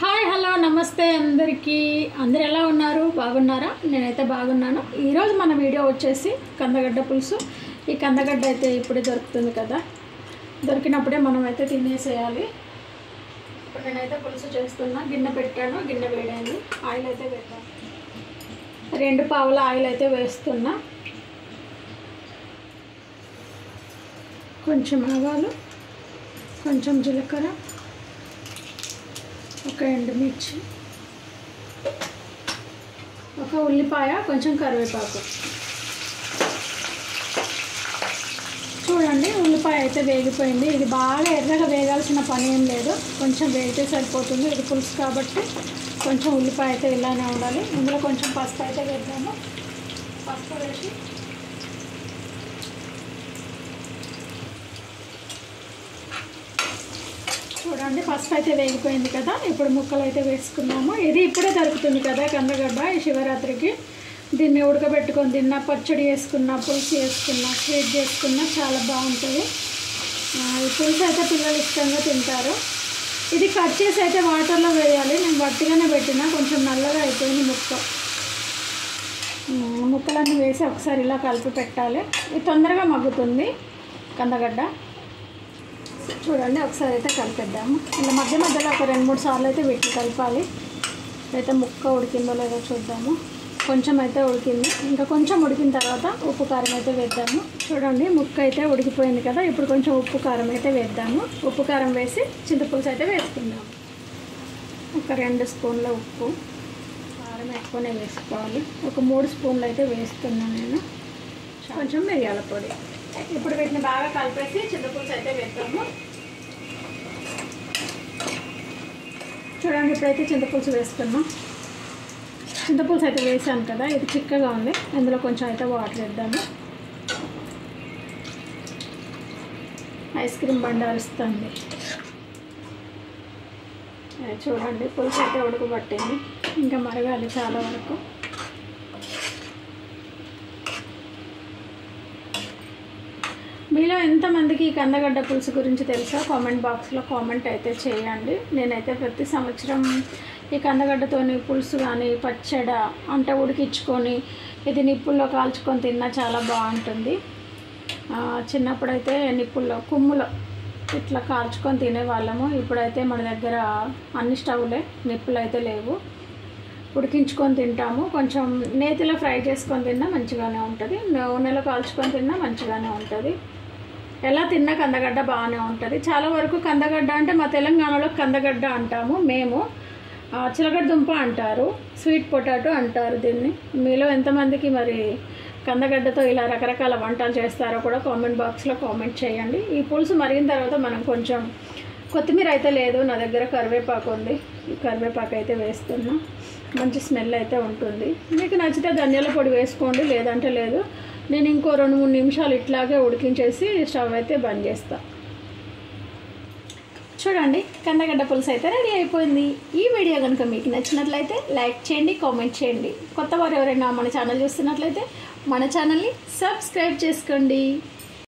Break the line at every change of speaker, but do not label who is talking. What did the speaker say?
Hi hello నమస్తే అందరికీ. అందరు ఎలా ఉన్నారు? బాగున్నారా? నేనైతే బాగున్నాను. ఈరోజు మన వీడియో వచ్చేసి కందగడ్డ పులుసు. ఈ కందగడ్డ అయితే ఇప్పుడే దొరుకుతుంది కదా, దొరికినప్పుడే మనం అయితే తినేసేయాలి. ఇప్పుడు నేనైతే పులుసు చేస్తున్నా. గిన్నె పెట్టాను, గిన్నె వేడైంది. ఆయిల్ అయితే పెట్టాను. 2 పావుల ఆయిల్ అయితే వేస్తున్నా. కొంచెం ఆవాలు, కొంచెం జీలకర్ర, ఒక ఎండుమిర్చి, ఒక ఉల్లిపాయ, కొంచెం కరివేపాకు. చూడండి, ఉల్లిపాయ అయితే వేగిపోయింది. ఇది బాగా ఎర్రగా వేగాల్సిన పని ఏం లేదు, కొంచెం వేగితే సరిపోతుంది. ఇది పులుసు కాబట్టి కొంచెం ఉల్లిపాయ అయితే ఇలానే ఉండాలి. ఇందులో కొంచెం పసుపు అయితే వేద్దాము. పసుపు వేసి చూడండి, పసుపు అయితే వేగిపోయింది కదా. ఇప్పుడు ముక్కలు అయితే వేసుకున్నాము. ఇది ఇప్పుడే దొరుకుతుంది కదా కందగడ్డ. ఈ శివరాత్రికి దీన్ని ఉడకబెట్టుకొని తిన్నా, పచ్చడి వేసుకున్నా, పులుసు వేసుకున్నా, స్వీట్ చేసుకున్నా చాలా బాగుంటుంది. ఈ పులుసు అయితే పిల్లలు ఇష్టంగా తింటారు. ఇది కట్ చేసి అయితే వాటర్లో వేయాలి. నేను వట్టిగానే పెట్టినా, కొంచెం నల్లగా అయిపోయింది ముక్క. ముక్కలన్నీ వేసి ఒకసారి ఇలా కలిపి పెట్టాలి. ఇది తొందరగా మగ్గుతుంది కందగడ్డ. చూడండి, ఒకసారి అయితే కలిపేద్దాము. ఇలా మధ్య మధ్యలో ఒక 2-3 సార్లు అయితే వీటిని కలపాలి. అయితే ముక్క ఉడికిందో లేదో చూద్దాము. కొంచెం అయితే ఉడికింది. ఇంకా కొంచెం ఉడికిన తర్వాత ఉప్పు కారం అయితే వేద్దాము. చూడండి, ముక్క అయితే ఉడికిపోయింది కదా. ఇప్పుడు కొంచెం ఉప్పు కారం అయితే వేద్దాము. ఉప్పు కారం వేసి చింతపులుసు అయితే వేసుకుందాము. ఒక 2 స్పూన్ల ఉప్పు, కారం ఎక్కువనే వేసుకోవాలి. ఒక 3 స్పూన్లు అయితే వేస్తున్నాను నేను. కొంచెం మిరియాల పొడి. ఇప్పుడు వీటిని బాగా కలిపేసి చింతపులుసు అయితే వేద్దాము. చూడండి, ఇప్పుడైతే చింతపులుసు వేస్తున్నాం. చింతపులుసు అయితే వేసాను కదా, ఇది చిక్కగా ఉంది. ఇందులో కొంచెం అయితే వాటర్ వేద్దాము. ఐస్ క్రీమ్ బండ అరుస్తుంది. చూడండి, పులుసు అయితే ఉడకబట్టింది. ఇంకా మరగాలి చాలా వరకు. మీలో ఎంతమందికి ఈ కందగడ్డ పులుసు గురించి తెలుసా? కామెంట్ బాక్స్లో కామెంట్ అయితే చేయండి. నేనైతే ప్రతి సంవత్సరం ఈ కందగడ్డతోని పులుసు కానీ పచ్చడ అంటే ఉడికించుకొని ఇది నిప్పుల్లో కాల్చుకొని తిన్నా చాలా బాగుంటుంది. చిన్నప్పుడైతే నిప్పుల్లో కుమ్ములో ఇట్లా కాల్చుకొని తినేవాళ్ళము. ఇప్పుడైతే మన దగ్గర అన్ని స్టవ్లే, నిప్పులు అయితే లేవు. ఉడికించుకొని తింటాము. కొంచెం నేతిలో ఫ్రై చేసుకొని తిన్నా మంచిగానే ఉంటుంది, నూనెలో కాల్చుకొని తిన్నా మంచిగానే ఉంటుంది. ఎలా తిన్నా కందగడ్డ బాగానే ఉంటుంది. చాలా వరకు కందగడ్డ అంటే మా తెలంగాణలో కందగడ్డ అంటాము మేము. చిలకడ దుంప అంటారు, స్వీట్ పొటాటో అంటారు దీన్ని. మీలో ఎంతమందికి మరి కందగడ్డతో ఇలా రకరకాల వంటలు చేస్తారో కూడా కామెంట్ బాక్స్లో కామెంట్ చేయండి. ఈ పులుసు మరిగిన తర్వాత మనం కొంచెం కొత్తిమీర అయితే లేదు, నా దగ్గర కరివేపాకు ఉంది. ఈ కరివేపాకు అయితే వేస్తున్నా. మంచి స్మెల్ అయితే ఉంటుంది. మీకు నచ్చితే ధనియాల పొడి వేసుకోండి, లేదంటే లేదు. నేను ఇంకో 2-3 నిమిషాలు ఇట్లాగే ఉడికించేసి స్టవ్ అయితే బంద్ చేస్తాను. చూడండి, కందగడ్డ పులుసు అయితే రెడీ అయిపోయింది. ఈ వీడియో కనుక మీకు నచ్చినట్లయితే లైక్ చేయండి, కామెంట్ చేయండి. కొత్త వారు ఎవరైనా మన ఛానల్ చూస్తున్నట్లయితే మన ఛానల్ని సబ్స్క్రైబ్ చేసుకోండి.